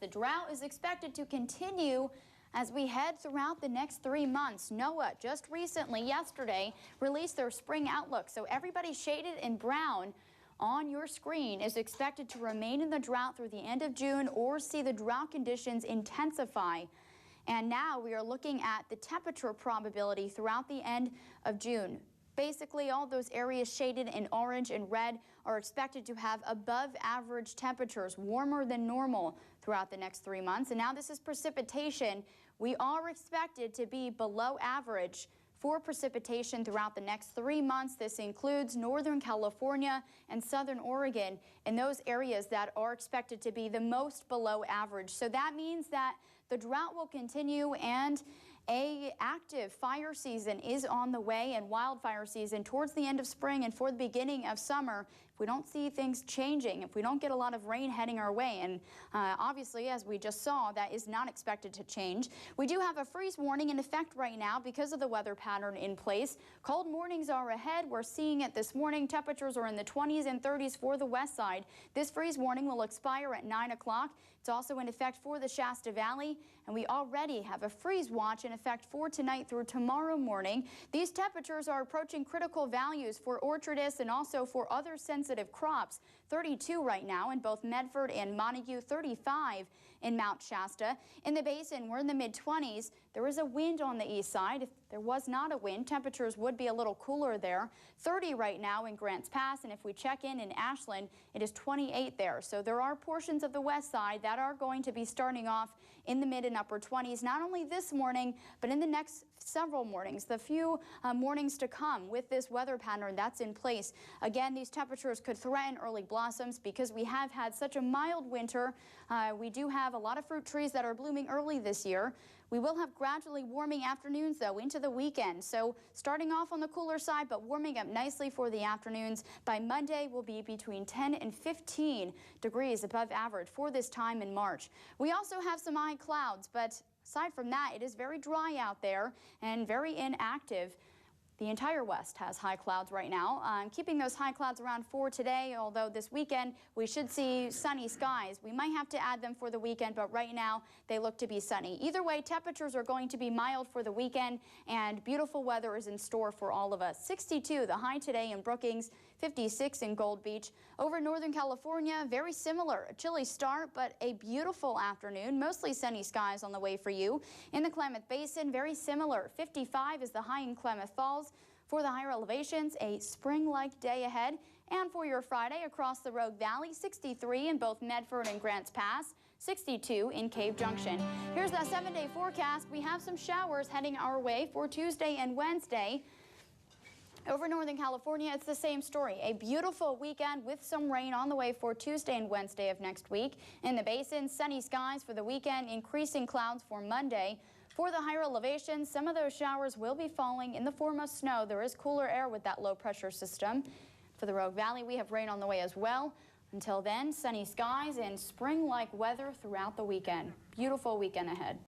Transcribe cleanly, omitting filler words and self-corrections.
The drought is expected to continue as we head throughout the next 3 months. NOAA just recently, yesterday, released their spring outlook. So everybody shaded in brown on your screen is expected to remain in the drought through the end of June or see the drought conditions intensify. And now we are looking at the temperature probability throughout the end of June. Basically, all those areas shaded in orange and red are expected to have above average temperatures, warmer than normal throughout the next 3 months. And now this is precipitation. We are expected to be below average for precipitation throughout the next 3 months. This includes Northern California and Southern Oregon and those areas that are expected to be the most below average. So that means that the drought will continue and an active fire season is on the way, and wildfire season towards the end of spring and for the beginning of summer. If we don't see things changing, if we don't get a lot of rain heading our way, and obviously, as we just saw, that is not expected to change. We do have a freeze warning in effect right now because of the weather pattern in place. Cold mornings are ahead. We're seeing it this morning. Temperatures are in the 20s and 30s for the west side. This freeze warning will expire at 9 o'clock. It's also in effect for the Shasta Valley, and we already have a freeze watch in effect for tonight through tomorrow morning. These temperatures are approaching critical values for orchardists and also for other sensitive crops. 32 right now in both Medford and Montague, 35 in Mount Shasta. In the basin, we're in the mid-20s. There is a wind on the east side. If there was not a wind, temperatures would be a little cooler there. 30 right now in Grants Pass, and if we check in Ashland, it is 28 there. So there are portions of the west side that are going to be starting off in the mid and upper 20s, not only this morning, but in the next several mornings, the few mornings to come with this weather pattern that's in place. Again, these temperatures could threaten early blossoms because we have had such a mild winter. We do have a lot of fruit trees that are blooming early this year. We will have gradually warming afternoons, though, into the weekend. So starting off on the cooler side, but warming up nicely for the afternoons. By Monday, we'll be between 10 and 15 degrees above average for this time in March. We also have some high clouds, but aside from that, it is very dry out there and very inactive. The entire west has high clouds right now. Keeping those high clouds around for today, although this weekend we should see sunny skies. We might have to add them for the weekend, but right now they look to be sunny. Either way, temperatures are going to be mild for the weekend, and beautiful weather is in store for all of us. 62 the high today in Brookings, 56 in Gold Beach. Over Northern California, very similar. A chilly start, but a beautiful afternoon. Mostly sunny skies on the way for you. In the Klamath Basin, very similar. 55 is the high in Klamath Falls. For the higher elevations, a spring-like day ahead. And for your Friday across the Rogue Valley, 63 in both Medford and Grants Pass, 62 in Cave Junction. Here's that 7-day forecast. We have some showers heading our way for Tuesday and Wednesday. Over Northern California, it's the same story. A beautiful weekend with some rain on the way for Tuesday and Wednesday of next week. In the basin, sunny skies for the weekend, increasing clouds for Monday. For the higher elevations, some of those showers will be falling in the form of snow. There is cooler air with that low pressure system. For the Rogue Valley, we have rain on the way as well. Until then, sunny skies and spring-like weather throughout the weekend. Beautiful weekend ahead.